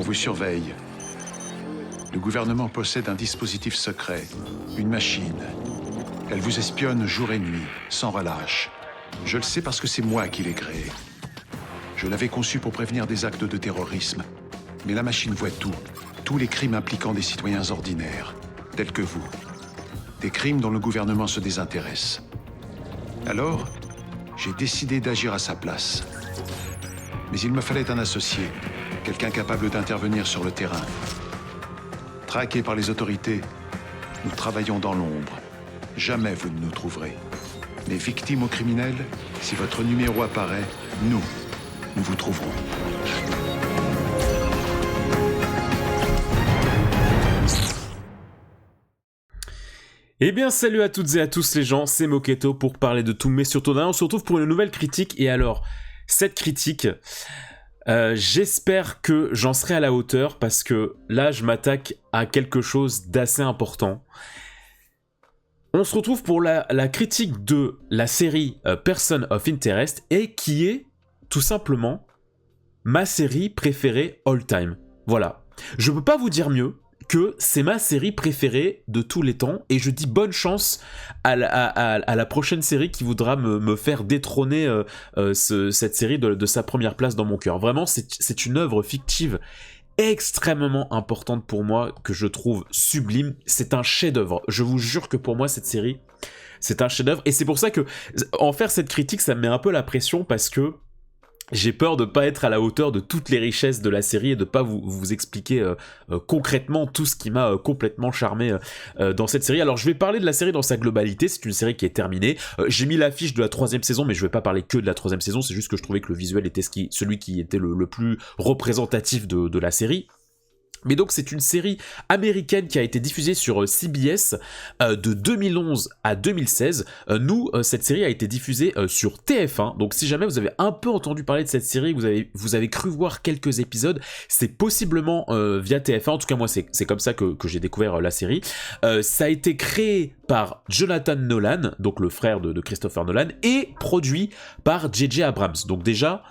vous surveille. Le gouvernement possède un dispositif secret, une machine. Elle vous espionne jour et nuit, sans relâche. Je le sais parce que c'est moi qui l'ai créée. Je l'avais conçue pour prévenir des actes de terrorisme. Mais la machine voit tout. Tous les crimes impliquant des citoyens ordinaires, tels que vous. Des crimes dont le gouvernement se désintéresse. Alors, j'ai décidé d'agir à sa place. Mais il me fallait un associé, quelqu'un capable d'intervenir sur le terrain. Traqués par les autorités, nous travaillons dans l'ombre. Jamais vous ne nous trouverez. Mais victimes aux criminels, si votre numéro apparaît, nous vous trouverons. Eh bien salut à toutes et à tous les gens, c'est Moketo pour parler de tout mais surtout d'un. On se retrouve pour une nouvelle critique et alors, cette critique, j'espère que j'en serai à la hauteur parce que là je m'attaque à quelque chose d'assez important. On se retrouve pour la critique de la série Person of Interest et qui est tout simplement ma série préférée all time. Voilà, je peux pas vous dire mieux que c'est ma série préférée de tous les temps et je dis bonne chance à la prochaine série qui voudra me faire détrôner cette série de sa première place dans mon cœur. Vraiment, c'est une œuvre fictive extrêmement importante pour moi que je trouve sublime. C'est un chef-d'œuvre. Je vous jure que pour moi, cette série, c'est un chef-d'œuvre et c'est pour ça que en faire cette critique, ça me met un peu la pression parce que j'ai peur de pas être à la hauteur de toutes les richesses de la série et de pas vous expliquer concrètement tout ce qui m'a complètement charmé dans cette série. Alors je vais parler de la série dans sa globalité, c'est une série qui est terminée. J'ai mis l'affiche de la 3e saison, mais je vais pas parler que de la 3e saison, c'est juste que je trouvais que le visuel était celui qui était le plus représentatif de la série. Mais donc c'est une série américaine qui a été diffusée sur CBS de 2011 à 2016. Nous, cette série a été diffusée sur TF1. Donc si jamais vous avez un peu entendu parler de cette série, vous avez cru voir quelques épisodes, c'est possiblement via TF1. En tout cas moi c'est comme ça que j'ai découvert la série. Ça a été créé par Jonathan Nolan, donc le frère de Christopher Nolan, et produit par J.J. Abrams. Donc déjà,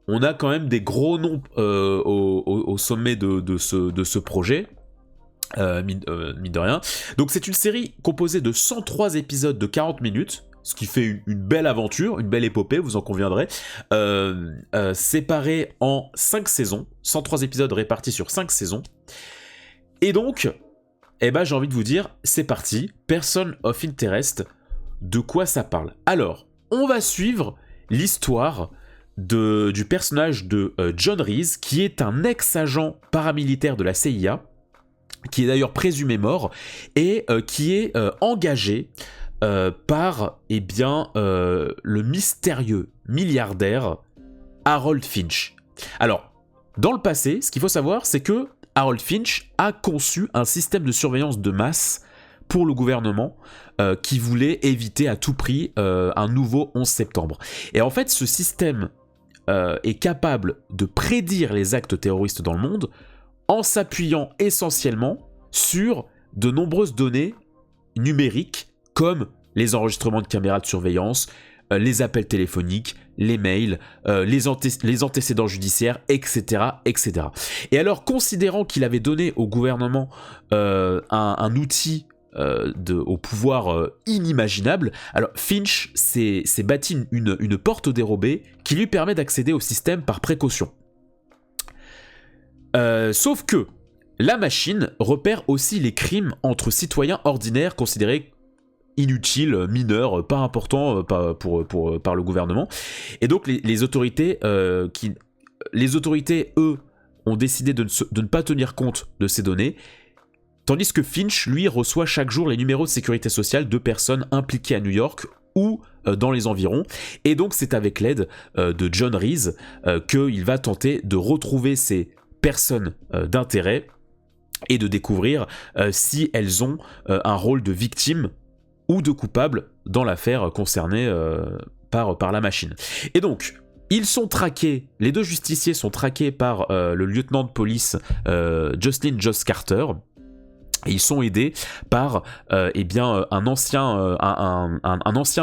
on a quand même des gros noms au sommet de ce projet, mine de rien. Donc c'est une série composée de 103 épisodes de 40 minutes, ce qui fait une belle aventure, une belle épopée, vous en conviendrez, séparée en 5 saisons, 103 épisodes répartis sur 5 saisons. Et donc, j'ai envie de vous dire, c'est parti, Person of Interest, de quoi ça parle ? Alors, on va suivre l'histoire du personnage de John Reese, qui est un ex-agent paramilitaire de la CIA, qui est d'ailleurs présumé mort, et qui est engagé par le mystérieux milliardaire Harold Finch. Alors, dans le passé, ce qu'il faut savoir, c'est que Harold Finch a conçu un système de surveillance de masse pour le gouvernement qui voulait éviter à tout prix un nouveau 11 septembre. Et en fait, ce système est capable de prédire les actes terroristes dans le monde en s'appuyant essentiellement sur de nombreuses données numériques comme les enregistrements de caméras de surveillance, les appels téléphoniques, les mails, les antécédents judiciaires, etc., etc. Et alors, considérant qu'il avait donné au gouvernement un outil au pouvoir inimaginable, alors Finch s'est bâti une porte dérobée qui lui permet d'accéder au système par précaution. Sauf que la machine repère aussi les crimes entre citoyens ordinaires considérés inutiles, mineurs, pas importants par le gouvernement. Et donc les autorités, eux, ont décidé de ne pas tenir compte de ces données. Tandis que Finch, lui, reçoit chaque jour les numéros de sécurité sociale de personnes impliquées à New York ou dans les environs. Et donc c'est avec l'aide de John Reese qu'il va tenter de retrouver ces personnes d'intérêt et de découvrir si elles ont un rôle de victime ou de coupable dans l'affaire concernée par la machine. Et donc, ils sont traqués, les deux justiciers sont traqués par le lieutenant de police Jocelyn Joss Carter, Et ils sont aidés par un ancien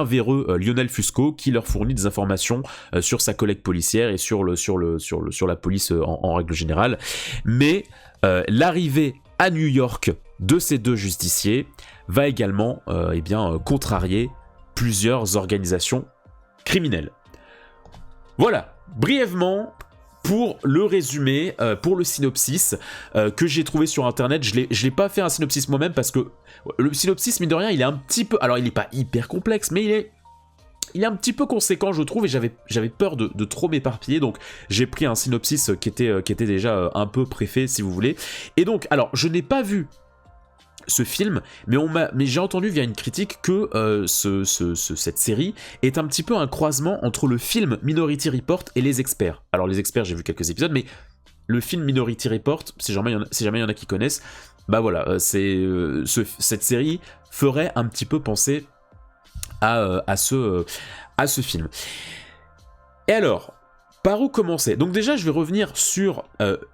véreux, Lionel Fusco, qui leur fournit des informations sur sa collègue policière et sur la police en règle générale. Mais l'arrivée à New York de ces deux justiciers va également contrarier plusieurs organisations criminelles. Voilà, brièvement, pour le résumé, pour le synopsis que j'ai trouvé sur internet. Je l'ai pas fait un synopsis moi-même parce que le synopsis, mine de rien, il est un petit peu... Alors il est pas hyper complexe, mais il est un petit peu conséquent, je trouve, et j'avais peur de trop m'éparpiller, donc j'ai pris un synopsis qui était déjà un peu préfet, si vous voulez. Et donc, alors, je n'ai pas vu ce film, mais j'ai entendu via une critique que cette série est un petit peu un croisement entre le film Minority Report et Les Experts. Alors Les Experts, j'ai vu quelques épisodes, mais le film Minority Report, si jamais il y en a qui connaissent, bah voilà, cette série ferait un petit peu penser à ce film. Et alors, par où commencer ? Donc déjà, je vais revenir sur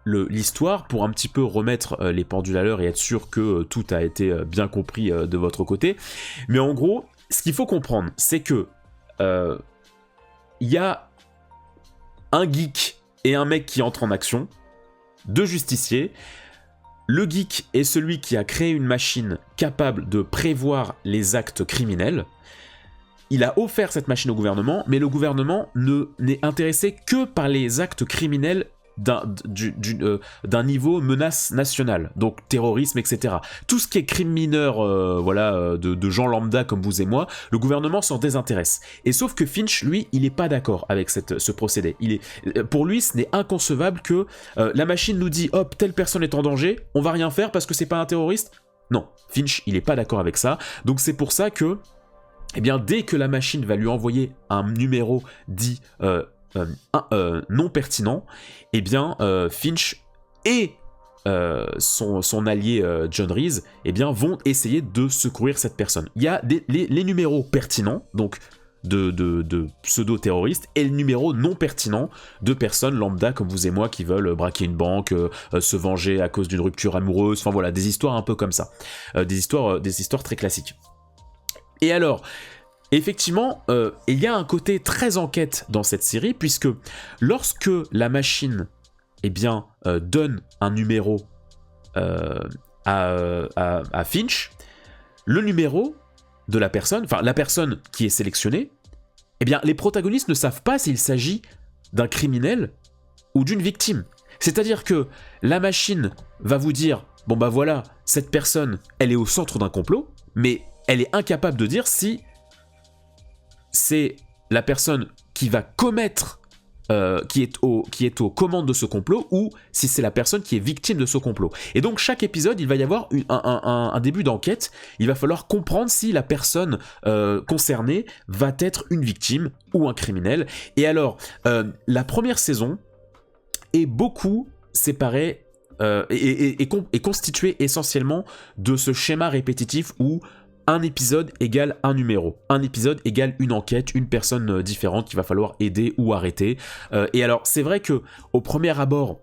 l'histoire pour un petit peu remettre les pendules à l'heure et être sûr que tout a été bien compris de votre côté. Mais en gros, ce qu'il faut comprendre, c'est que y a un geek et un mec qui entrent en action, deux justiciers. Le geek est celui qui a créé une machine capable de prévoir les actes criminels. Il a offert cette machine au gouvernement, mais le gouvernement n'est intéressé que par les actes criminels d'un niveau menace nationale, donc terrorisme, etc. Tout ce qui est crime mineur, de gens lambda comme vous et moi, le gouvernement s'en désintéresse. Et sauf que Finch, lui, il n'est pas d'accord avec ce procédé. Pour lui, ce n'est inconcevable que la machine nous dit « Hop, telle personne est en danger, on va rien faire parce que c'est pas un terroriste ». Non, Finch, il n'est pas d'accord avec ça. Donc c'est pour ça que dès que la machine va lui envoyer un numéro dit non pertinent, Finch et son allié John Reese vont essayer de secourir cette personne. Il y a les numéros pertinents, donc de pseudo-terroristes, et le numéro non pertinent de personnes lambda comme vous et moi qui veulent braquer une banque, se venger à cause d'une rupture amoureuse, enfin voilà, des histoires un peu comme ça. Des histoires très classiques. Et alors, effectivement, il y a un côté très enquête dans cette série, puisque lorsque la machine donne un numéro à Finch, le numéro de la personne qui est sélectionnée, les protagonistes ne savent pas s'il s'agit d'un criminel ou d'une victime. C'est-à-dire que la machine va vous dire, bon bah voilà, cette personne, elle est au centre d'un complot, mais elle est incapable de dire si c'est la personne qui va commettre, qui est aux commandes de ce complot, ou si c'est la personne qui est victime de ce complot. Et donc chaque épisode, il va y avoir un début d'enquête, il va falloir comprendre si la personne concernée va être une victime ou un criminel. Et alors, la première saison est beaucoup séparée est constituée essentiellement de ce schéma répétitif où un épisode égale un numéro. Un épisode égale une enquête, une personne différente qu'il va falloir aider ou arrêter. Et alors, c'est vrai que au premier abord,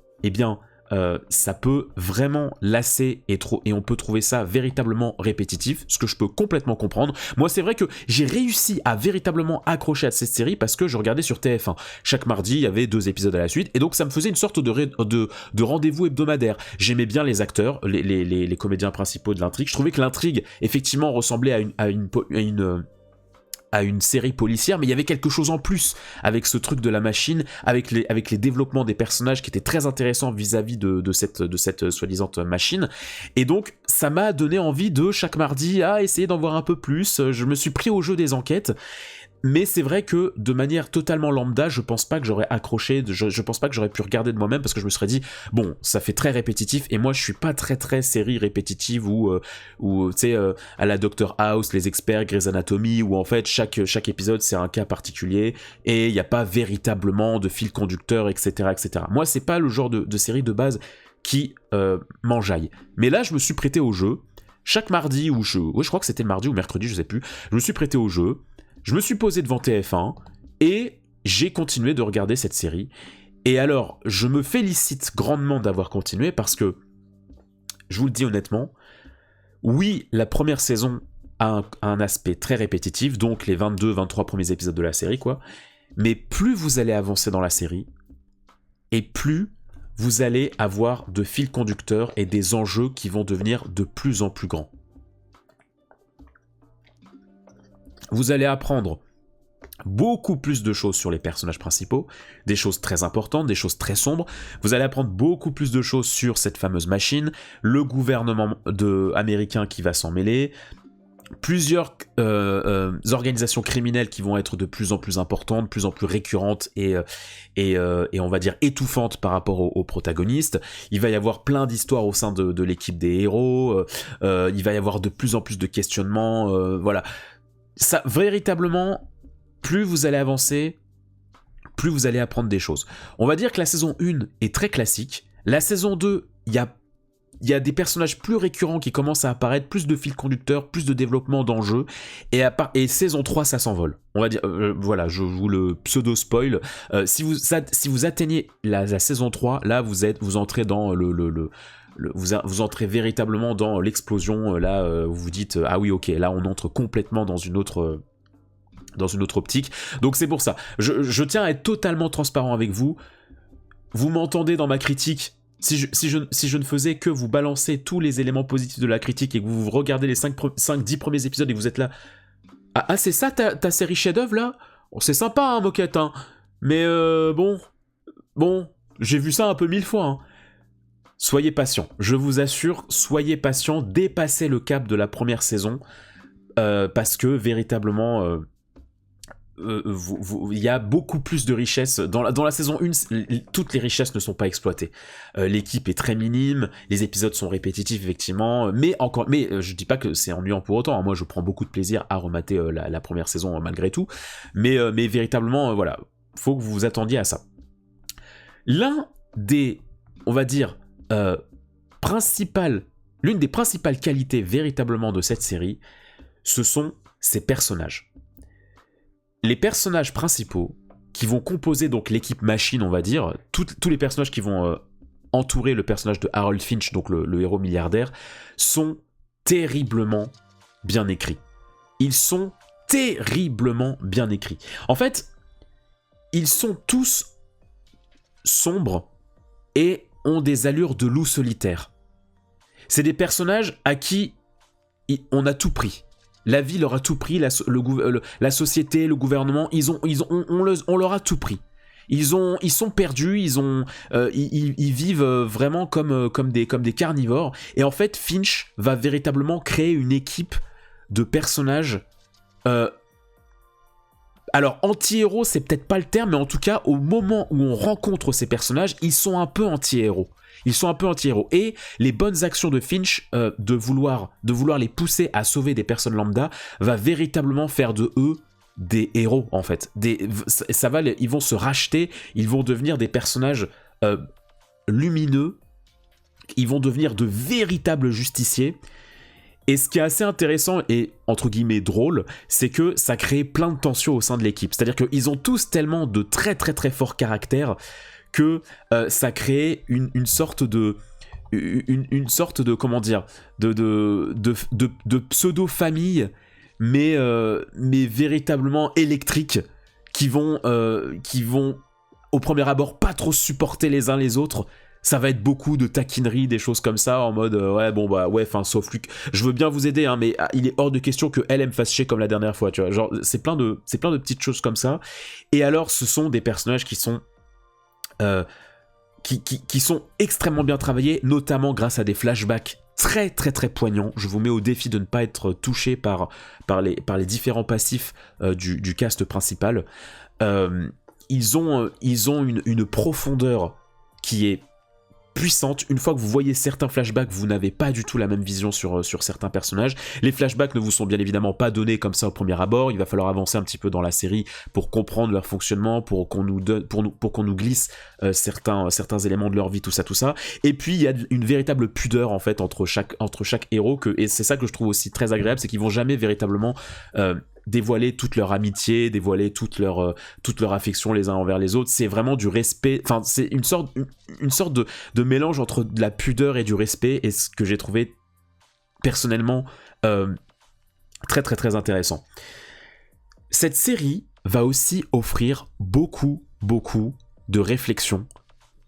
ça peut vraiment lasser et on peut trouver ça véritablement répétitif, ce que je peux complètement comprendre. Moi, c'est vrai que j'ai réussi à véritablement accrocher à cette série parce que je regardais sur TF1. Chaque mardi, il y avait 2 épisodes à la suite, et donc ça me faisait une sorte de rendez-vous hebdomadaire. J'aimais bien les acteurs, les comédiens principaux de l'intrigue. Je trouvais que l'intrigue, effectivement, ressemblait à une série policière, mais il y avait quelque chose en plus avec ce truc de la machine, avec les développements des personnages qui étaient très intéressants vis-à-vis de cette soi-disant machine. Et donc, ça m'a donné envie de, chaque mardi, essayer d'en voir un peu plus. Je me suis pris au jeu des enquêtes. Mais c'est vrai que de manière totalement lambda, je pense pas que j'aurais accroché, je pense pas que j'aurais pu regarder de moi-même parce que je me serais dit, bon, ça fait très répétitif, et moi je suis pas très série répétitive ou tu sais, à la Dr House, les experts, Grey's Anatomy, où en fait chaque épisode c'est un cas particulier et il y a pas véritablement de fil conducteur, etc. Moi c'est pas le genre de série de base qui m'enjaille. Mais là je me suis prêté au jeu, chaque mardi, je crois que c'était le mardi ou mercredi, je sais plus, je me suis prêté au jeu. Je me suis posé devant TF1 et j'ai continué de regarder cette série. Et alors, je me félicite grandement d'avoir continué parce que, je vous le dis honnêtement, Oui, la première saison a un aspect très répétitif, donc les 22-23 premiers épisodes de la série, quoi. Mais plus vous allez avancer dans la série, et plus vous allez avoir de fil conducteur et des enjeux qui vont devenir de plus en plus grands. Vous allez apprendre beaucoup plus de choses sur les personnages principaux, des choses très importantes, des choses très sombres. Vous allez apprendre beaucoup plus de choses sur cette fameuse machine, le gouvernement américain qui va s'en mêler, plusieurs organisations criminelles qui vont être de plus en plus importantes, de plus en plus récurrentes et on va dire étouffantes par rapport aux protagonistes. Il va y avoir plein d'histoires au sein de l'équipe des héros, il va y avoir de plus en plus de questionnements, voilà. Ça, véritablement, plus vous allez avancer, plus vous allez apprendre des choses. On va dire que la saison 1 est très classique. La saison 2, il y a des personnages plus récurrents qui commencent à apparaître, plus de fil conducteur, plus de développement d'enjeux, et saison 3, ça s'envole. On va dire, voilà, je vous le pseudo-spoil. Si vous atteignez la saison 3, là, vous entrez dans vous entrez véritablement dans l'explosion, là, vous vous dites, ah oui, ok, là, on entre complètement dans une autre optique. Donc c'est pour ça. Je tiens à être totalement transparent avec vous. Vous m'entendez dans ma critique. Si je ne faisais que vous balancer tous les éléments positifs de la critique et que vous regardez les 5-10 premiers épisodes et que vous êtes là... Ah, c'est ça ta série chef-d'œuvre là ? Oh, c'est sympa, hein, Moquette, hein. Mais bon, j'ai vu ça un peu 1000 fois, hein. Soyez patient, je vous assure, soyez patient, dépassez le cap de la première saison, parce que véritablement... il y a beaucoup plus de richesses. Dans la saison 1, toutes les richesses ne sont pas exploitées. L'équipe est très minime, les épisodes sont répétitifs, effectivement, mais je dis pas que c'est ennuyant pour autant, hein. Moi, je prends beaucoup de plaisir à remater la première saison malgré tout, mais véritablement, voilà, faut que vous vous attendiez à ça. L'une des principales qualités véritablement de cette série, ce sont ses personnages. Les personnages principaux qui vont composer donc l'équipe machine, on va dire, tous les personnages qui vont entourer le personnage de Harold Finch, donc le héros milliardaire, sont terriblement bien écrits. Ils sont terriblement bien écrits. En fait, ils sont tous sombres et ont des allures de loup solitaire. C'est des personnages à qui on a tout pris. La vie leur a tout pris, la société, le gouvernement, on leur a tout pris. Ils sont perdus, ils vivent vraiment comme des carnivores. Et en fait, Finch va véritablement créer une équipe de personnages. Alors, anti-héros, c'est peut-être pas le terme, mais en tout cas, au moment où on rencontre ces personnages, ils sont un peu anti-héros. Et les bonnes actions de Finch, de vouloir les pousser à sauver des personnes lambda, va véritablement faire de eux des héros, en fait. Ils vont se racheter, ils vont devenir des personnages lumineux, ils vont devenir de véritables justiciers. Et ce qui est assez intéressant et, entre guillemets, drôle, c'est que ça crée plein de tensions au sein de l'équipe. C'est-à-dire qu'ils ont tous tellement de très très très forts caractères que ça crée une sorte de comment dire, de pseudo-famille, mais véritablement électrique, qui vont au premier abord pas trop se supporter les uns les autres. Ça va être beaucoup de taquineries, des choses comme ça, en mode sauf Luc, je veux bien vous aider, hein, mais il est hors de question que elle me fasse chier comme la dernière fois, tu vois. Genre, c'est plein de petites choses comme ça. Et alors, ce sont des personnages qui sont qui sont extrêmement bien travaillés, notamment grâce à des flashbacks très très très poignants. Je vous mets au défi de ne pas être touché par les différents passifs du cast principal. Ils ont une profondeur qui est puissante. Une fois que vous voyez certains flashbacks, vous n'avez pas du tout la même vision sur certains personnages. Les flashbacks ne vous sont bien évidemment pas donnés comme ça au premier abord. Il va falloir avancer un petit peu dans la série pour comprendre leur fonctionnement, pour qu'on nous glisse certains éléments de leur vie, tout ça. Et puis il y a une véritable pudeur en fait entre chaque héros, et c'est ça que je trouve aussi très agréable, c'est qu'ils vont jamais véritablement dévoiler toute leur amitié, dévoiler toute leur affection les uns envers les autres. C'est vraiment du respect, enfin c'est une sorte de mélange entre de la pudeur et du respect, et ce que j'ai trouvé personnellement très très très intéressant. Cette série va aussi offrir beaucoup de réflexions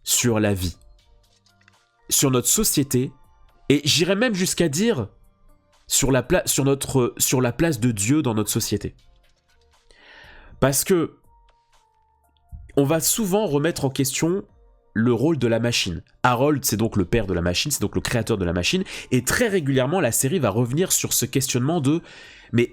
sur la vie, sur notre société, et j'irais même jusqu'à dire sur la place de Dieu dans notre société. Parce que on va souvent remettre en question le rôle de la machine. Harold, c'est donc le père de la machine, c'est donc le créateur de la machine, et très régulièrement, la série va revenir sur ce questionnement de mais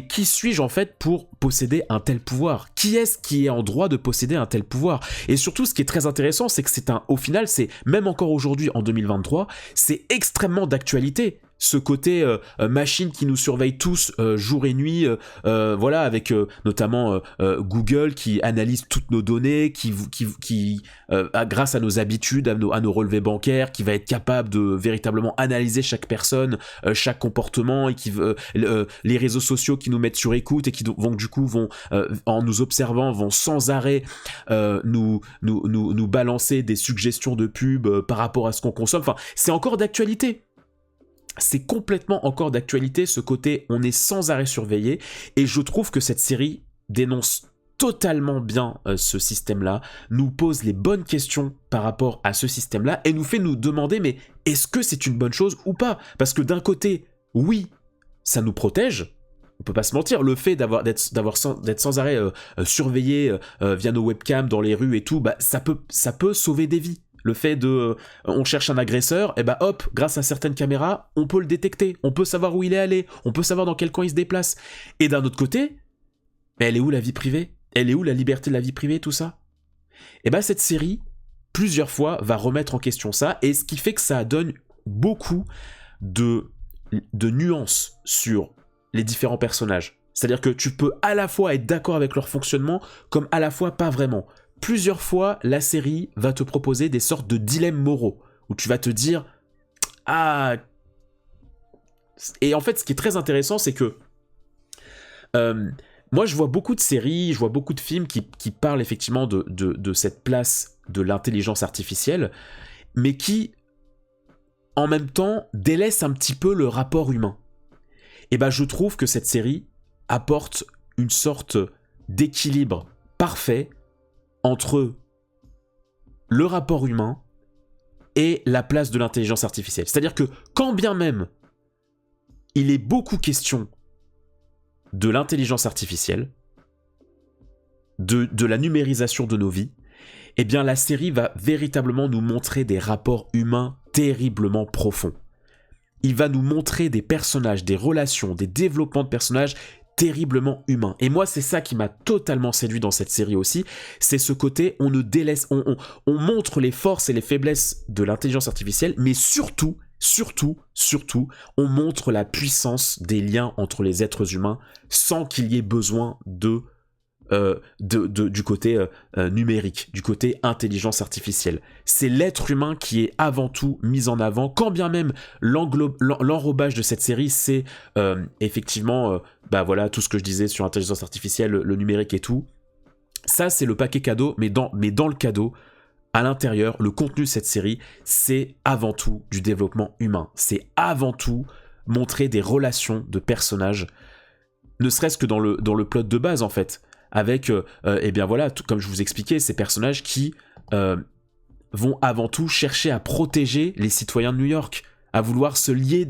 qui suis-je en fait pour posséder un tel pouvoir ? Qui est-ce qui est en droit de posséder un tel pouvoir ? Et surtout, ce qui est très intéressant, c'est que au final, c'est même encore aujourd'hui, en 2023, c'est extrêmement d'actualité. Ce côté machine qui nous surveille tous jour et nuit, voilà, avec notamment Google qui analyse toutes nos données, qui grâce à nos habitudes, à nos relevés bancaires, qui va être capable de véritablement analyser chaque personne, chaque comportement, et les réseaux sociaux qui nous mettent sur écoute et qui vont en nous observant, vont sans arrêt nous balancer des suggestions de pub par rapport à ce qu'on consomme. Enfin, c'est encore d'actualité. C'est complètement encore d'actualité, ce côté on est sans arrêt surveillé, et je trouve que cette série dénonce totalement bien ce système-là, nous pose les bonnes questions par rapport à ce système-là, et nous fait nous demander mais est-ce que c'est une bonne chose ou pas ? Parce que d'un côté, oui, ça nous protège, on peut pas se mentir, le fait d'être sans arrêt surveillé via nos webcams dans les rues et tout, bah, ça peut sauver des vies. Le fait on cherche un agresseur, et bah hop, grâce à certaines caméras, on peut le détecter, on peut savoir où il est allé, on peut savoir dans quel coin il se déplace. Et d'un autre côté, elle est où la vie privée ? Elle est où la liberté de la vie privée, tout ça ? Et bah cette série, plusieurs fois, va remettre en question ça, et ce qui fait que ça donne beaucoup de nuances sur les différents personnages. C'est-à-dire que tu peux à la fois être d'accord avec leur fonctionnement, comme à la fois pas vraiment. Plusieurs fois, la série va te proposer des sortes de dilemmes moraux, où tu vas te dire « Ah !» Et en fait, ce qui est très intéressant, c'est que moi, je vois beaucoup de séries, je vois beaucoup de films qui parlent effectivement de cette place de l'intelligence artificielle, mais qui, en même temps, délaissent un petit peu le rapport humain. Et ben, je trouve que cette série apporte une sorte d'équilibre parfait entre le rapport humain et la place de l'intelligence artificielle. C'est-à-dire que quand bien même il est beaucoup question de l'intelligence artificielle, de la numérisation de nos vies, eh bien la série va véritablement nous montrer des rapports humains terriblement profonds. Il va nous montrer des personnages, des relations, des développements de personnages terriblement humain. Et moi, c'est ça qui m'a totalement séduit dans cette série aussi, c'est ce côté, on montre les forces et les faiblesses de l'intelligence artificielle, mais surtout, on montre la puissance des liens entre les êtres humains sans qu'il y ait besoin du côté numérique, du côté intelligence artificielle. C'est l'être humain qui est avant tout mis en avant, quand bien même l'enrobage de cette série, c'est effectivement voilà, tout ce que je disais sur l'intelligence artificielle, le numérique et tout. Ça, c'est le paquet cadeau, mais dans le cadeau, à l'intérieur, le contenu de cette série, c'est avant tout du développement humain. C'est avant tout montrer des relations de personnages, ne serait-ce que dans le plot de base, en fait. Avec, eh bien voilà, comme je vous expliquais, ces personnages qui vont avant tout chercher à protéger les citoyens de New York, à vouloir se lier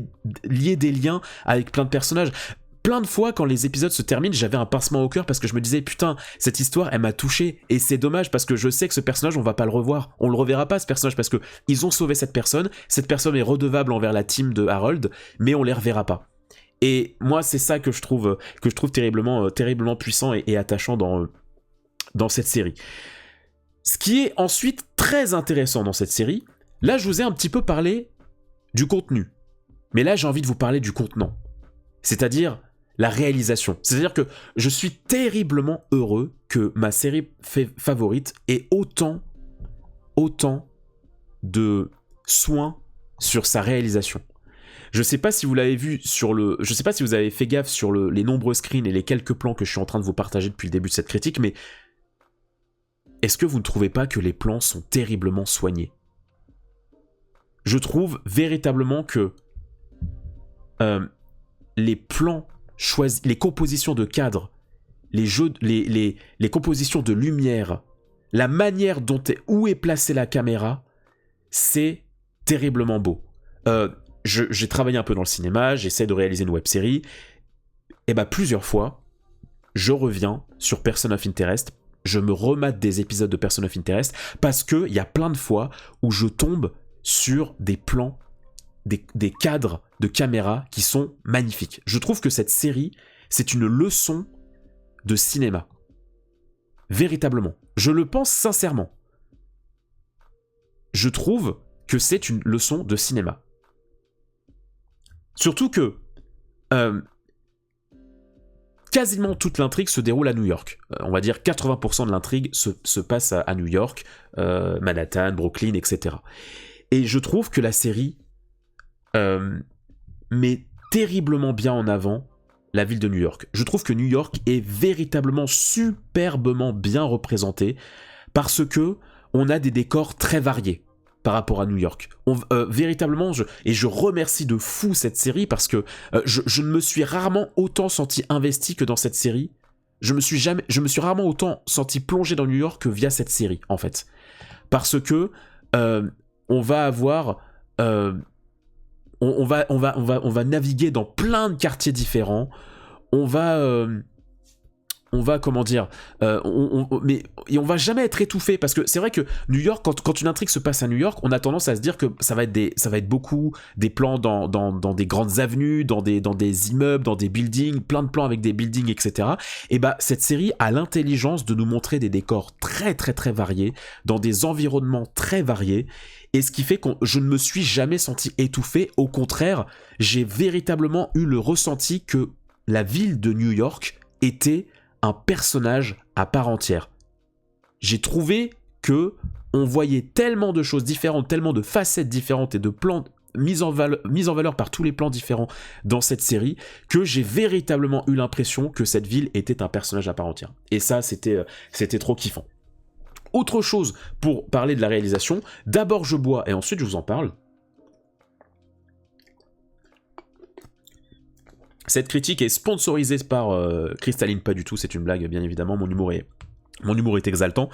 des liens avec plein de personnages. Plein de fois, quand les épisodes se terminent, j'avais un pincement au cœur parce que je me disais, putain, cette histoire, elle m'a touché, et c'est dommage parce que je sais que ce personnage, on va pas le revoir. On le reverra pas, ce personnage, parce que ils ont sauvé cette personne est redevable envers la team de Harold, mais on les reverra pas. Et moi, c'est ça que je trouve terriblement puissant et attachant dans cette série. Ce qui est ensuite très intéressant dans cette série, là, je vous ai un petit peu parlé du contenu. Mais là, j'ai envie de vous parler du contenant. C'est-à-dire la réalisation. C'est-à-dire que je suis terriblement heureux que ma série favorite ait autant de soin sur sa réalisation. Je sais pas si vous l'avez vu je sais pas si vous avez fait gaffe sur les nombreux screens et les quelques plans que je suis en train de vous partager depuis le début de cette critique, mais est-ce que vous ne trouvez pas que les plans sont terriblement soignés ? Je trouve véritablement que les plans choisis, les compositions de cadres, les compositions de lumière, la manière où est placée la caméra, c'est terriblement beau. J'ai travaillé un peu dans le cinéma, j'essaie de réaliser une web-série, et plusieurs fois, je reviens sur Person of Interest, je me remate des épisodes de Person of Interest, parce qu'il y a plein de fois où je tombe sur des plans, des cadres de caméra qui sont magnifiques. Je trouve que cette série, c'est une leçon de cinéma. Véritablement. Je le pense sincèrement. Je trouve que c'est une leçon de cinéma. Surtout que quasiment toute l'intrigue se déroule à New York. On va dire 80% de l'intrigue se passe à New York, Manhattan, Brooklyn, etc. Et je trouve que la série met terriblement bien en avant la ville de New York. Je trouve que New York est véritablement superbement bien représenté parce que on a des décors très variés par rapport à New York. Véritablement, je remercie de fou cette série parce que je ne me suis rarement autant senti investi que dans cette série. Je me suis rarement autant senti plongé dans New York que via cette série, en fait. Parce que on va avoir... On va naviguer dans plein de quartiers différents. On va comment dire, mais on va jamais être étouffé parce que c'est vrai que New York, quand une intrigue se passe à New York, on a tendance à se dire que ça va être beaucoup des plans dans des grandes avenues, dans des immeubles, dans des buildings, plein de plans avec des buildings, etc. Et cette série a l'intelligence de nous montrer des décors très très très variés, dans des environnements très variés. Et ce qui fait que je ne me suis jamais senti étouffé. Au contraire, j'ai véritablement eu le ressenti que la ville de New York était un personnage à part entière. J'ai trouvé que on voyait tellement de choses différentes, tellement de facettes différentes et de plans mis en valeur par tous les plans différents dans cette série, que j'ai véritablement eu l'impression que cette ville était un personnage à part entière. Et ça, c'était trop kiffant. Autre chose pour parler de la réalisation, d'abord je bois et ensuite je vous en parle. Cette critique est sponsorisée par Cristalline, pas du tout, c'est une blague bien évidemment, mon humour est exaltant.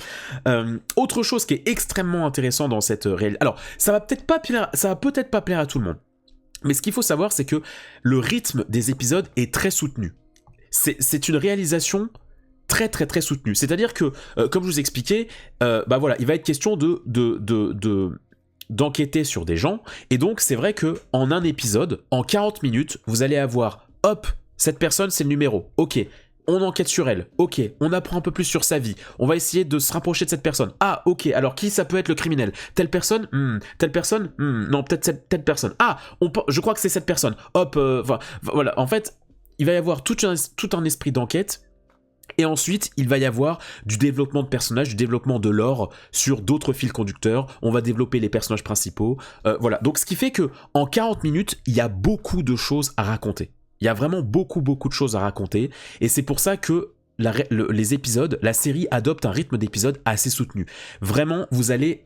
Autre chose qui est extrêmement intéressant dans cette réalisation, alors ça va peut-être pas plaire à tout le monde, mais ce qu'il faut savoir c'est que le rythme des épisodes est très soutenu. C'est une réalisation très très très soutenue, c'est-à-dire que comme je vous expliquais, voilà, il va être question d'enquêter sur des gens, et donc c'est vrai que en un épisode, en 40 minutes, vous allez avoir hop, cette personne c'est le numéro, ok, on enquête sur elle, ok, on apprend un peu plus sur sa vie, on va essayer de se rapprocher de cette personne, ah ok, alors qui ça peut être le criminel, telle personne, non peut-être telle personne, ah, je crois que c'est cette personne, hop, voilà, en fait, il va y avoir tout un esprit d'enquête. Et ensuite, il va y avoir du développement de personnages, du développement de lore sur d'autres fils conducteurs. On va développer les personnages principaux. Voilà. Donc, ce qui fait que en 40 minutes, il y a beaucoup de choses à raconter. Il y a vraiment beaucoup de choses à raconter. Et c'est pour ça que les épisodes, la série adopte un rythme d'épisode assez soutenu. Vraiment, vous allez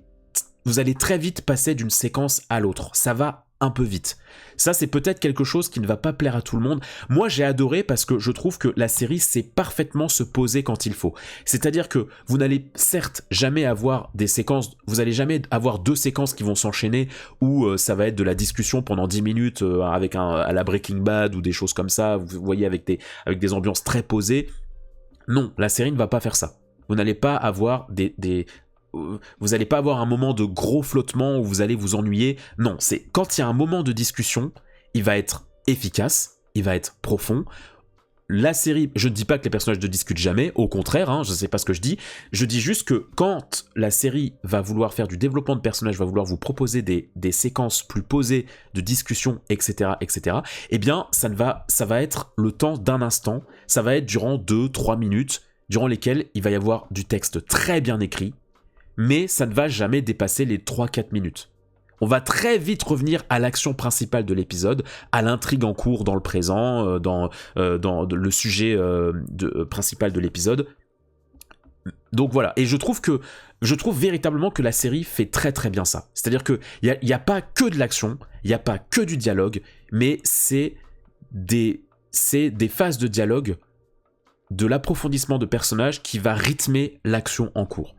très vite passer d'une séquence à l'autre. Ça va un peu vite. Ça, c'est peut-être quelque chose qui ne va pas plaire à tout le monde. Moi, j'ai adoré parce que je trouve que la série sait parfaitement se poser quand il faut. C'est-à-dire que vous n'allez certes jamais avoir des séquences, vous n'allez jamais avoir deux séquences qui vont s'enchaîner où ça va être de la discussion pendant 10 minutes à la Breaking Bad ou des choses comme ça, vous voyez, avec des ambiances très posées. Non, la série ne va pas faire ça. Vous n'allez pas avoir vous n'allez pas avoir un moment de gros flottement où vous allez vous ennuyer. Non, c'est quand il y a un moment de discussion, il va être efficace, il va être profond. La série, je ne dis pas que les personnages ne discutent jamais, au contraire, je ne sais pas ce que je dis juste que quand la série va vouloir faire du développement de personnages, va vouloir vous proposer des séquences plus posées de discussion, etc., eh bien, ça va être le temps d'un instant, ça va être durant 2-3 minutes, durant lesquelles il va y avoir du texte très bien écrit, mais ça ne va jamais dépasser les 3-4 minutes. On va très vite revenir à l'action principale de l'épisode, à l'intrigue en cours dans le présent, dans le sujet principal de l'épisode. Donc voilà, et je trouve véritablement que la série fait très très bien ça. C'est-à-dire qu'il n'y a pas que de l'action, il n'y a pas que du dialogue, mais c'est c'est des phases de dialogue, de l'approfondissement de personnages qui va rythmer l'action en cours.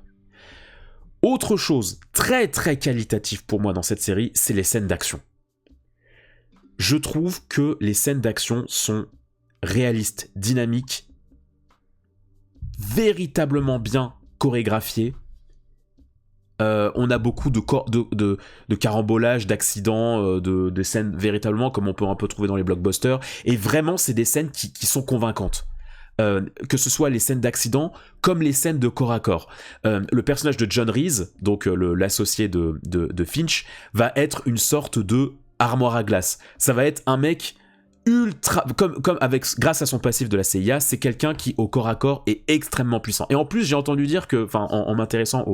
Autre chose très très qualitative pour moi dans cette série, c'est les scènes d'action. Je trouve que les scènes d'action sont réalistes, dynamiques, véritablement bien chorégraphiées. On a beaucoup de carambolages, d'accidents, de scènes véritablement comme on peut un peu trouver dans les blockbusters. Et vraiment, c'est des scènes qui sont convaincantes. Que ce soit les scènes d'accident comme les scènes de corps à corps. Le personnage de John Reese, donc l'associé de Finch, va être une sorte de armoire à glace. Ça va être un mec ultra, grâce à son passif de la CIA, c'est quelqu'un qui au corps à corps est extrêmement puissant. Et en plus, j'ai entendu dire que, enfin, en m'intéressant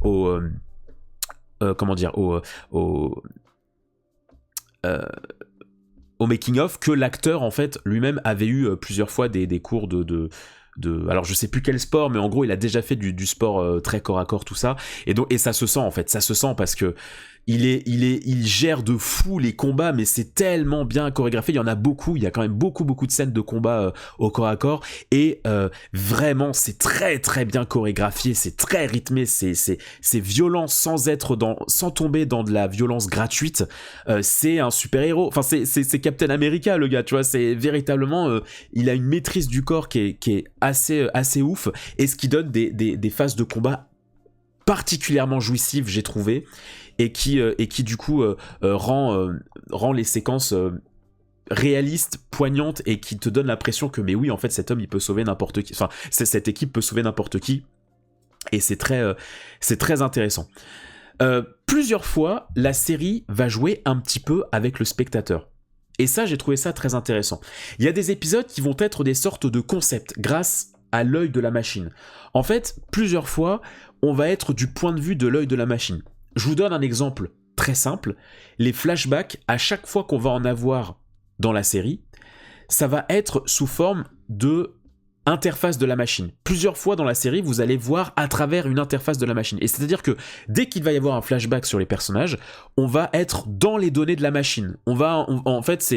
au making of, que l'acteur en fait lui-même avait eu plusieurs fois des cours de alors je sais plus quel sport, mais en gros il a déjà fait du sport très corps à corps, tout ça, et ça se sent en fait, ça se sent parce que il gère de fou les combats, mais c'est tellement bien chorégraphié. Il y en a beaucoup, il y a quand même beaucoup de scènes de combat au corps à corps, et vraiment c'est très très bien chorégraphié, c'est très rythmé, c'est violent sans tomber dans de la violence gratuite. C'est un super héros, enfin c'est Captain America le gars, tu vois, c'est véritablement il a une maîtrise du corps qui est assez ouf, et ce qui donne des phases de combat particulièrement jouissives, j'ai trouvé, et qui du coup rend les séquences réalistes, poignantes, et qui te donne l'impression que mais oui, en fait cet homme il peut sauver n'importe qui, enfin cette équipe peut sauver n'importe qui, et c'est très intéressant. Plusieurs fois la série va jouer un petit peu avec le spectateur, et ça j'ai trouvé ça très intéressant. Il y a des épisodes qui vont être des sortes de concepts grâce à l'œil de la machine. En fait, plusieurs fois on va être du point de vue de l'œil de la machine. Je vous donne un exemple très simple. Les flashbacks, à chaque fois qu'on va en avoir dans la série, ça va être sous forme de interface de la machine. Plusieurs fois dans la série, vous allez voir à travers une interface de la machine. Et c'est-à-dire que dès qu'il va y avoir un flashback sur les personnages, on va être dans les données de la machine. En fait,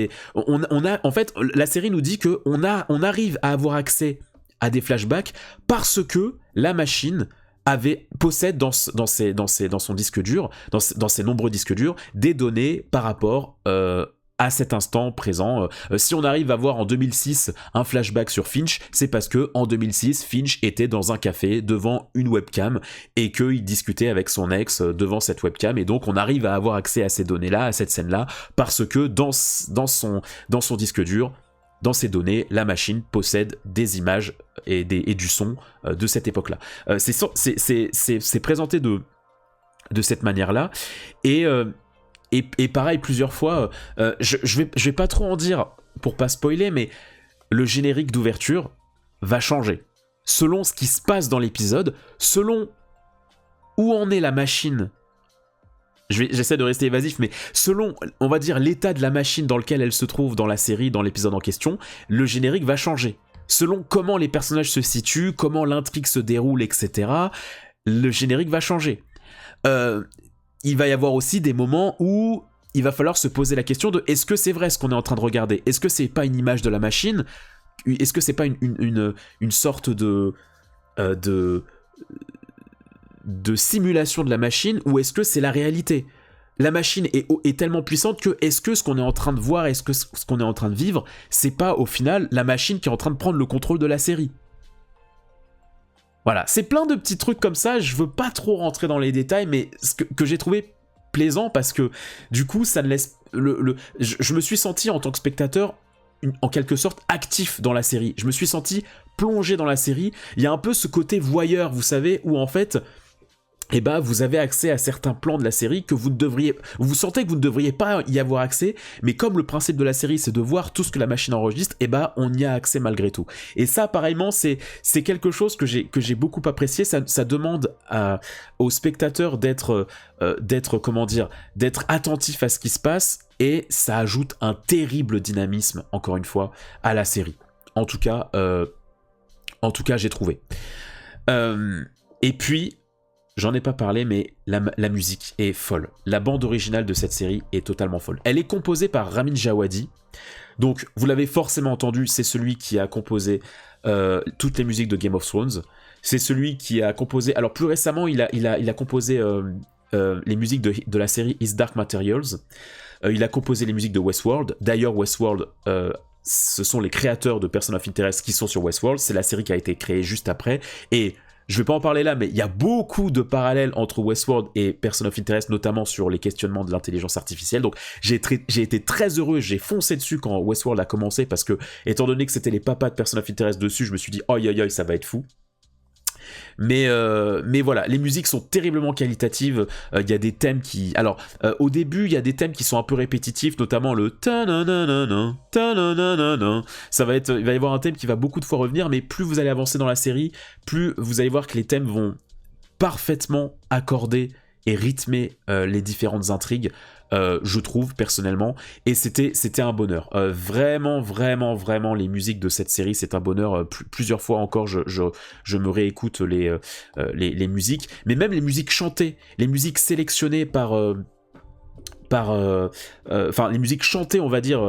la série nous dit que on arrive à avoir accès à des flashbacks parce que la machine possède dans son disque dur, dans ses nombreux disques durs, des données par rapport à cet instant présent. Si on arrive à voir en 2006 un flashback sur Finch, c'est parce que en 2006 Finch était dans un café devant une webcam et qu'il discutait avec son ex devant cette webcam, et donc on arrive à avoir accès à ces données-là, à cette scène-là, parce que dans son disque dur, dans ces données, la machine possède des images et du son de cette époque-là. C'est présenté de cette manière-là, et pareil plusieurs fois. Je vais pas trop en dire pour pas spoiler, mais le générique d'ouverture va changer selon ce qui se passe dans l'épisode, selon où en est la machine. J'essaie de rester évasif, mais selon, on va dire, l'état de la machine dans lequel elle se trouve dans la série, dans l'épisode en question, le générique va changer. Selon comment les personnages se situent, comment l'intrigue se déroule, etc., le générique va changer. Il va y avoir aussi des moments où il va falloir se poser la question de est-ce que c'est vrai ce qu'on est en train de regarder ? Est-ce que c'est pas une image de la machine ? Est-ce que c'est pas une sorte de simulation de la machine, ou est-ce que c'est la réalité ? La machine est tellement puissante que est-ce que ce qu'on est en train de voir, est-ce que ce qu'on est en train de vivre, c'est pas au final la machine qui est en train de prendre le contrôle de la série ? Voilà, c'est plein de petits trucs comme ça, je veux pas trop rentrer dans les détails, mais ce que j'ai trouvé plaisant, parce que du coup ça ne laisse... je me suis senti en tant que spectateur en quelque sorte actif dans la série, je me suis senti plongé dans la série. Il y a un peu ce côté voyeur, vous savez, où en fait vous avez accès à certains plans de la série que vous sentez que vous ne devriez pas y avoir accès, mais comme le principe de la série c'est de voir tout ce que la machine enregistre, on y a accès malgré tout. Et ça, pareillement, c'est quelque chose que j'ai beaucoup apprécié. Ça demande aux spectateurs d'être attentif à ce qui se passe, et ça ajoute un terrible dynamisme, encore une fois, à la série. En tout cas, j'ai trouvé. Et puis, j'en ai pas parlé, mais la musique est folle. La bande originale de cette série est totalement folle. Elle est composée par Ramin Djawadi. Donc, vous l'avez forcément entendu, c'est celui qui a composé toutes les musiques de Game of Thrones. C'est celui qui a composé... Alors, plus récemment, il a composé les musiques de la série His Dark Materials. Il a composé les musiques de Westworld. D'ailleurs, Westworld, ce sont les créateurs de Person of Interest qui sont sur Westworld. C'est la série qui a été créée juste après. Et je vais pas en parler là, mais il y a beaucoup de parallèles entre Westworld et Person of Interest, notamment sur les questionnements de l'intelligence artificielle. Donc j'ai été très heureux, j'ai foncé dessus quand Westworld a commencé, parce que, étant donné que c'était les papas de Person of Interest dessus, je me suis dit, oi, ça va être fou. Mais voilà, les musiques sont terriblement qualitatives. Il y a des thèmes qui... Alors, au début, il y a des thèmes qui sont un peu répétitifs, notamment le ta-na-na-na-na, ta-na-na-na-na. Il va y avoir un thème qui va beaucoup de fois revenir, mais plus vous allez avancer dans la série, plus vous allez voir que les thèmes vont parfaitement accorder et rythmer les différentes intrigues, je trouve personnellement, et c'était un bonheur. Vraiment, les musiques de cette série, c'est un bonheur. Plusieurs fois encore, je me réécoute les musiques, mais même les musiques chantées, les musiques sélectionnées enfin les musiques chantées, on va dire,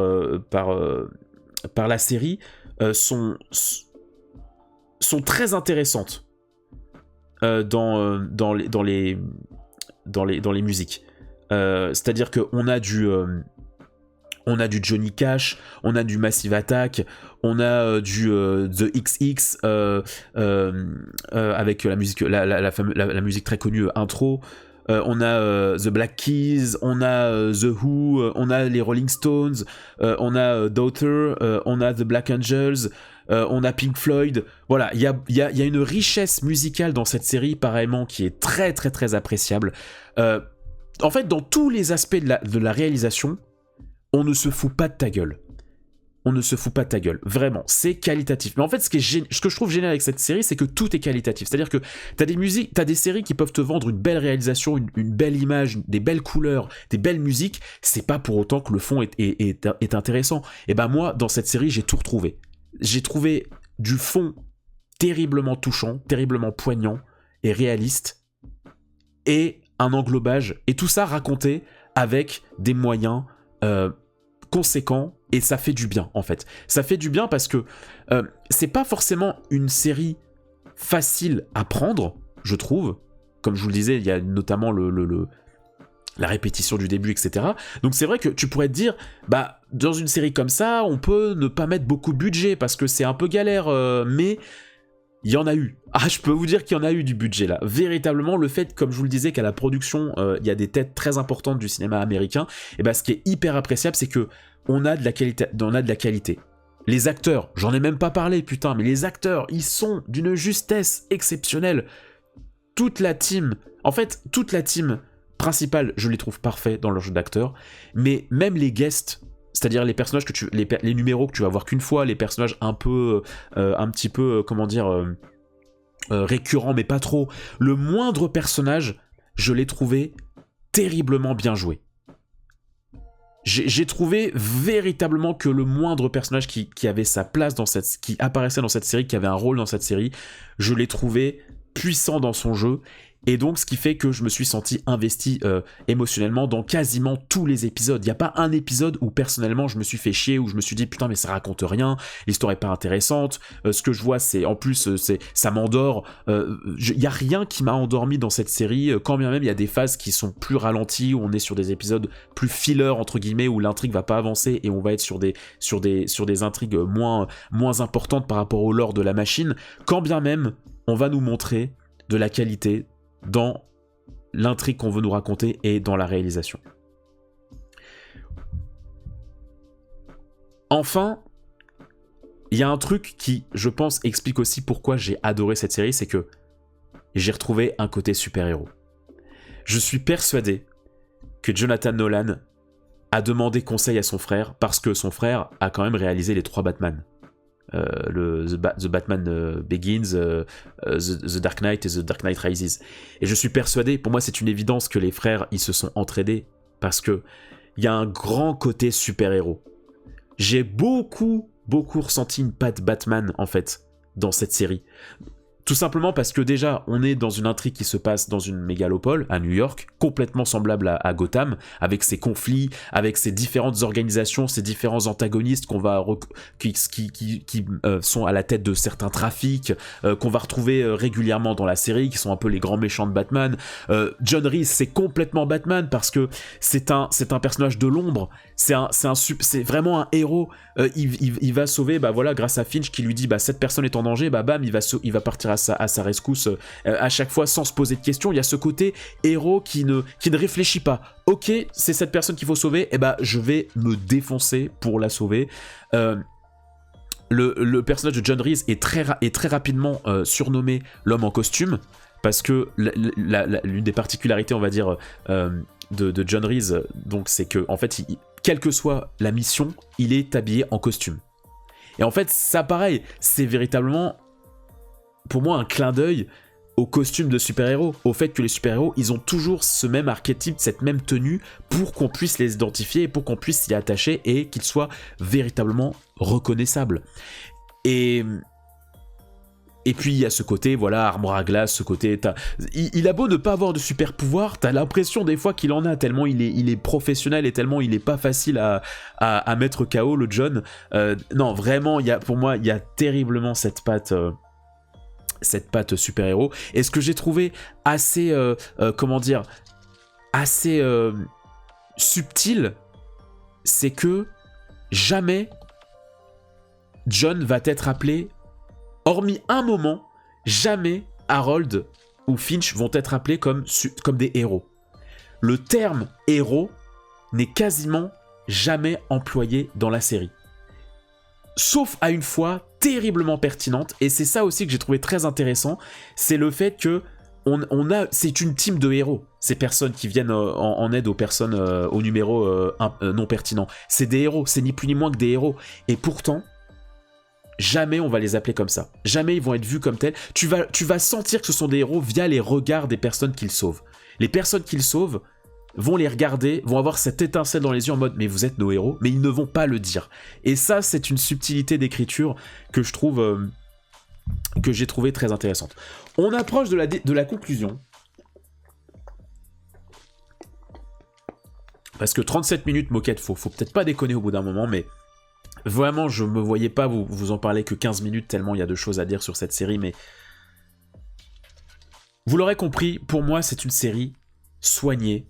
par la série, sont très intéressantes dans les musiques. C'est-à-dire qu'on a du Johnny Cash, on a du Massive Attack, on a du The XX avec la musique, la musique très connue Intro. On a The Black Keys, on a The Who, on a les Rolling Stones, on a Daughter, on a The Black Angels, on a Pink Floyd. Voilà, il y a une richesse musicale dans cette série, pareillement, qui est très très très appréciable. En fait, dans tous les aspects de la réalisation, on ne se fout pas de ta gueule. On ne se fout pas de ta gueule. Vraiment, c'est qualitatif. Mais en fait, ce que je trouve génial avec cette série, c'est que tout est qualitatif. C'est-à-dire que t'as des musiques, t'as des séries qui peuvent te vendre une belle réalisation, une belle image, des belles couleurs, des belles musiques. C'est pas pour autant que le fond est intéressant. Et ben moi, dans cette série, j'ai tout retrouvé. J'ai trouvé du fond terriblement touchant, terriblement poignant et réaliste. Et un englobage, et tout ça raconté avec des moyens conséquents, et ça fait du bien en fait. Ça fait du bien parce que c'est pas forcément une série facile à prendre, je trouve. Comme je vous le disais, il y a notamment la répétition du début, etc. Donc c'est vrai que tu pourrais te dire, bah dans une série comme ça, on peut ne pas mettre beaucoup de budget parce que c'est un peu galère, mais il y en a eu. Ah, je peux vous dire qu'il y en a eu du budget là. Véritablement, le fait, comme je vous le disais, qu'à la production, il y a des têtes très importantes du cinéma américain, et ben ce qui est hyper appréciable, c'est que on a de la qualité. Les acteurs, j'en ai même pas parlé, putain, mais les acteurs, ils sont d'une justesse exceptionnelle. Toute la team principale, je les trouve parfaits dans leur jeu d'acteur, mais même les guests, c'est-à-dire les personnages les numéros que tu vas voir qu'une fois, les personnages un petit peu, comment dire, récurrents, mais pas trop. Le moindre personnage, je l'ai trouvé terriblement bien joué. J'ai trouvé véritablement que le moindre personnage qui avait sa place qui apparaissait dans cette série, qui avait un rôle dans cette série, je l'ai trouvé puissant dans son jeu. Et donc, ce qui fait que je me suis senti investi émotionnellement dans quasiment tous les épisodes. Il n'y a pas un épisode où, personnellement, je me suis fait chier, où je me suis dit, putain, mais ça raconte rien, l'histoire est pas intéressante, ce que je vois, c'est, en plus, ça m'endort. Il n'y a rien qui m'a endormi dans cette série, quand bien même il y a des phases qui sont plus ralenties, où on est sur des épisodes plus filler, entre guillemets, où l'intrigue va pas avancer, et on va être sur des intrigues moins importantes par rapport au lore de la machine, quand bien même, on va nous montrer de la qualité dans l'intrigue qu'on veut nous raconter et dans la réalisation. Enfin, il y a un truc qui, je pense, explique aussi pourquoi j'ai adoré cette série, c'est que j'ai retrouvé un côté super-héros. Je suis persuadé que Jonathan Nolan a demandé conseil à son frère, parce que son frère a quand même réalisé les 3 Batman. The Batman Begins, The Dark Knight et The Dark Knight Rises. Et je suis persuadé, pour moi c'est une évidence que les frères ils se sont entraînés parce que il y a un grand côté super-héros. J'ai beaucoup ressenti une patte Batman en fait dans cette série. Tout simplement parce que déjà, on est dans une intrigue qui se passe dans une mégalopole, à New York, complètement semblable à Gotham, avec ses conflits, avec ses différentes organisations, ses différents antagonistes qui sont à la tête de certains trafics, qu'on va retrouver régulièrement dans la série, qui sont un peu les grands méchants de Batman. John Reese, c'est complètement Batman, parce que c'est un personnage de l'ombre, c'est vraiment un héros. Il va sauver, grâce à Finch qui lui dit, cette personne est en danger, bam, il va partir à sa rescousse à chaque fois sans se poser de questions. Il y a ce côté héros qui ne réfléchit pas. Ok, c'est cette personne qu'il faut sauver, je vais me défoncer pour la sauver. Le personnage de John Reese est très rapidement surnommé l'homme en costume, parce que l'une des particularités, on va dire, de John Reese, donc, c'est que, en fait, quelle que soit la mission, il est habillé en costume. Et en fait, ça, pareil, c'est véritablement, pour moi, un clin d'œil au costume de super-héros, au fait que les super-héros, ils ont toujours ce même archétype, cette même tenue, pour qu'on puisse les identifier, et pour qu'on puisse s'y attacher, et qu'ils soient véritablement reconnaissables. Et puis il y a ce côté, armoire à glace, ce côté... Il a beau ne pas avoir de super pouvoir, t'as l'impression des fois qu'il en a, tellement il est professionnel et tellement il est pas facile à mettre KO, le John. Non, vraiment, pour moi, il y a terriblement cette patte super-héros. Et ce que j'ai trouvé assez, assez subtil, c'est que jamais John va être appelé, hormis un moment, jamais Harold ou Finch vont être appelés comme des héros. Le terme héros n'est quasiment jamais employé dans la série. Sauf à une fois terriblement pertinente, et c'est ça aussi que j'ai trouvé très intéressant, c'est le fait que c'est une team de héros, ces personnes qui viennent en aide aux personnes au numéro non pertinent. C'est des héros, c'est ni plus ni moins que des héros. Et pourtant, jamais on va les appeler comme ça. Jamais ils vont être vus comme tels. Tu vas sentir que ce sont des héros via les regards des personnes qu'ils sauvent. Les personnes qu'ils sauvent vont les regarder, vont avoir cette étincelle dans les yeux en mode « mais vous êtes nos héros », mais ils ne vont pas le dire. Et ça, c'est une subtilité d'écriture que je trouve... que j'ai trouvé très intéressante. On approche de la conclusion. Parce que 37 minutes, moquette, faut peut-être pas déconner au bout d'un moment, mais vraiment, je me voyais pas vous en parler que 15 minutes, tellement il y a de choses à dire sur cette série, mais... Vous l'aurez compris, pour moi, c'est une série soignée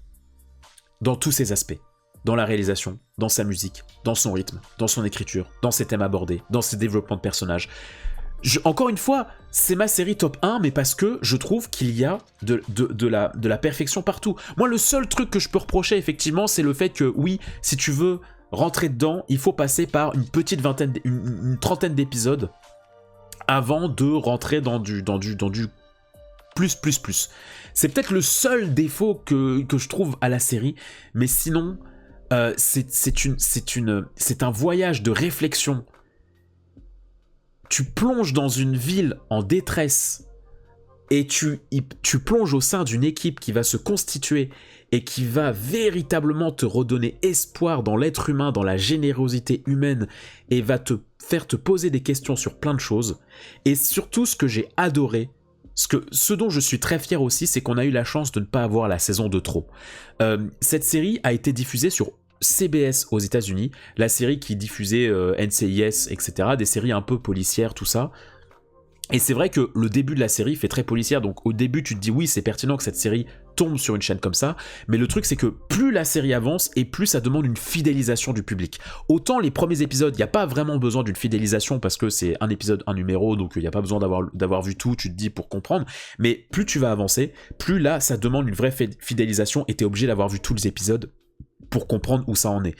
dans tous ses aspects. Dans la réalisation, dans sa musique, dans son rythme, dans son écriture, dans ses thèmes abordés, dans ses développements de personnages. Encore une fois, c'est ma série top 1, mais parce que je trouve qu'il y a de la perfection partout. Moi, le seul truc que je peux reprocher, effectivement, c'est le fait que, oui, si tu veux rentrer dedans, il faut passer par une trentaine d'épisodes avant de rentrer dans du plus. C'est peut-être le seul défaut que je trouve à la série, mais sinon, c'est un voyage de réflexion. Tu plonges dans une ville en détresse et tu plonges au sein d'une équipe qui va se constituer et qui va véritablement te redonner espoir dans l'être humain, dans la générosité humaine, et va te faire te poser des questions sur plein de choses. Et surtout, ce que j'ai adoré, ce dont je suis très fier aussi, c'est qu'on a eu la chance de ne pas avoir la saison de trop. Cette série a été diffusée sur CBS aux États-Unis, la série qui diffusait NCIS, etc., des séries un peu policières, tout ça. Et c'est vrai que le début de la série fait très policière, donc au début tu te dis oui, c'est pertinent que cette série tombe sur une chaîne comme ça, mais le truc c'est que plus la série avance et plus ça demande une fidélisation du public. Autant les premiers épisodes, il n'y a pas vraiment besoin d'une fidélisation parce que c'est un épisode, un numéro, donc il n'y a pas besoin d'avoir vu tout, tu te dis pour comprendre, mais plus tu vas avancer, plus là ça demande une vraie fidélisation et t'es obligé d'avoir vu tous les épisodes pour comprendre où ça en est.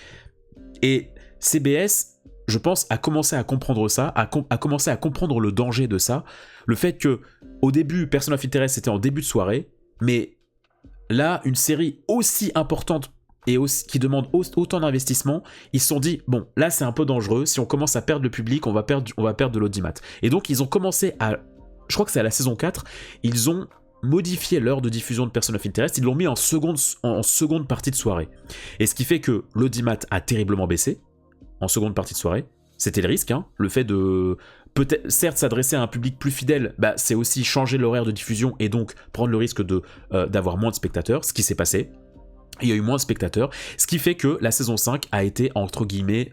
Et CBS, je pense, a commencé à comprendre ça, a commencé à comprendre le danger de ça, le fait que au début, Person of Interest c'était en début de soirée, mais là, une série aussi importante et qui demande autant d'investissement, ils se sont dit, bon, là c'est un peu dangereux, si on commence à perdre le public, on va perdre de l'audimat. Et donc ils ont commencé à, je crois que c'est à la saison 4, ils ont modifié l'heure de diffusion de Person of Interest, ils l'ont mis en seconde partie de soirée. Et ce qui fait que l'audimat a terriblement baissé, en seconde partie de soirée. C'était le risque, hein, le fait de peut-être, certes, s'adresser à un public plus fidèle, bah, c'est aussi changer l'horaire de diffusion et donc prendre le risque d'avoir moins de spectateurs, ce qui s'est passé. Il y a eu moins de spectateurs, ce qui fait que la saison 5 a été, entre guillemets,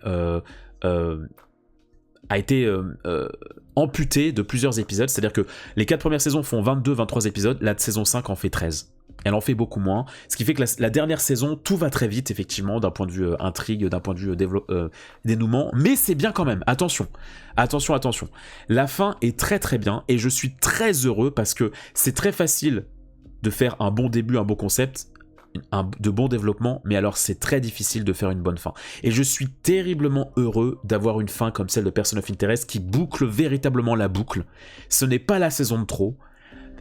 amputée de plusieurs épisodes, c'est-à-dire que les 4 premières saisons font 22-23 épisodes, la saison 5 en fait 13. Elle en fait beaucoup moins, ce qui fait que la dernière saison, tout va très vite, effectivement, d'un point de vue intrigue, d'un point de vue dénouement, mais c'est bien quand même, attention. La fin est très très bien, et je suis très heureux, parce que c'est très facile de faire un bon début, un bon concept, de bon développement, mais alors c'est très difficile de faire une bonne fin. Et je suis terriblement heureux d'avoir une fin comme celle de Person of Interest qui boucle véritablement la boucle. Ce n'est pas la saison de trop.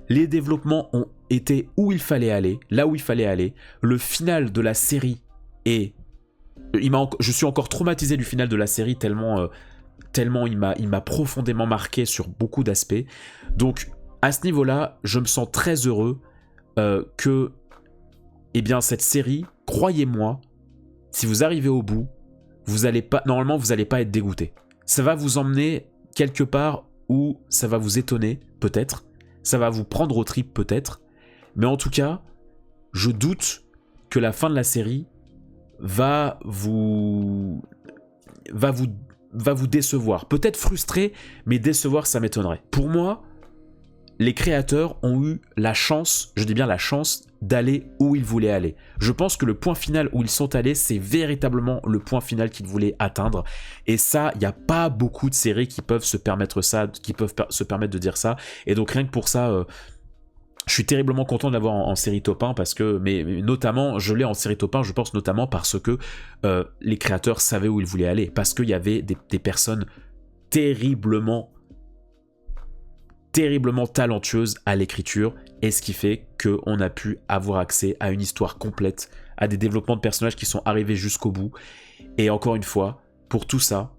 Les développements ont été où il fallait aller, là où il fallait aller. Le final de la série est... Je suis encore traumatisé du final de la série tellement il m'a profondément marqué sur beaucoup d'aspects. Donc à ce niveau-là, je me sens très heureux que cette série, croyez-moi, si vous arrivez au bout, normalement vous n'allez pas être dégoûté. Ça va vous emmener quelque part où ça va vous étonner, peut-être. Ça va vous prendre au tripes, peut-être. Mais en tout cas, je doute que la fin de la série va vous décevoir. Peut-être frustrer, mais décevoir, ça m'étonnerait. Pour moi, les créateurs ont eu la chance, je dis bien la chance, d'aller où ils voulaient aller. Je pense que le point final où ils sont allés, c'est véritablement le point final qu'ils voulaient atteindre. Et ça, il n'y a pas beaucoup de séries qui peuvent se permettre ça, qui peuvent se permettre de dire ça. Et donc rien que pour ça, je suis terriblement content de l'avoir en série top 1, parce que, mais notamment, je l'ai en série top 1, je pense notamment parce que les créateurs savaient où ils voulaient aller. Parce qu'il y avait des personnes terriblement talentueuse à l'écriture, et ce qui fait qu'on a pu avoir accès à une histoire complète, à des développements de personnages qui sont arrivés jusqu'au bout. Et encore une fois, pour tout ça,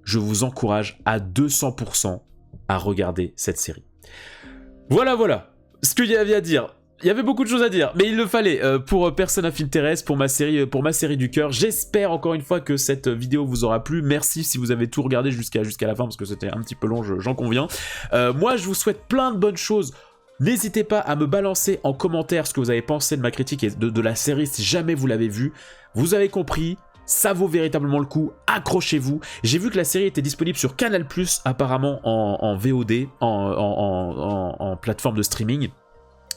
je vous encourage à 200% à regarder cette série. Voilà ce qu'il y avait à dire. Il y avait beaucoup de choses à dire, mais il le fallait pour Person of Interest, pour ma série du cœur. J'espère encore une fois que cette vidéo vous aura plu. Merci si vous avez tout regardé jusqu'à la fin, parce que c'était un petit peu long, j'en conviens. Moi, je vous souhaite plein de bonnes choses. N'hésitez pas à me balancer en commentaire ce que vous avez pensé de ma critique et de la série si jamais vous l'avez vue. Vous avez compris, ça vaut véritablement le coup, accrochez-vous. J'ai vu que la série était disponible sur Canal+, apparemment en VOD, en plateforme de streaming.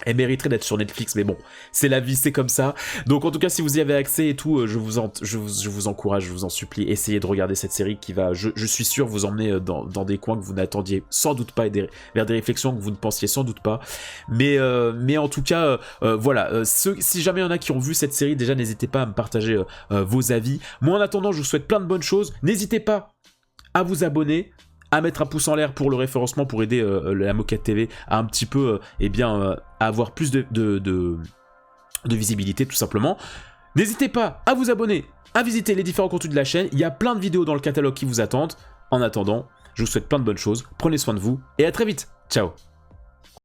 Elle mériterait d'être sur Netflix, mais bon, c'est la vie, c'est comme ça. Donc en tout cas, si vous y avez accès et tout, je vous encourage, je vous en supplie, essayez de regarder cette série qui va, je suis sûr, vous emmener dans des coins que vous n'attendiez sans doute pas, et vers des réflexions que vous ne pensiez sans doute pas. Mais en tout cas, voilà, si jamais il y en a qui ont vu cette série, déjà n'hésitez pas à me partager vos avis. Moi en attendant, je vous souhaite plein de bonnes choses. N'hésitez pas à vous abonner, à mettre un pouce en l'air pour le référencement, pour aider la Moquette TV à un petit peu, à avoir plus de visibilité, tout simplement. N'hésitez pas à vous abonner, à visiter les différents contenus de la chaîne. Il y a plein de vidéos dans le catalogue qui vous attendent. En attendant, je vous souhaite plein de bonnes choses. Prenez soin de vous et à très vite. Ciao.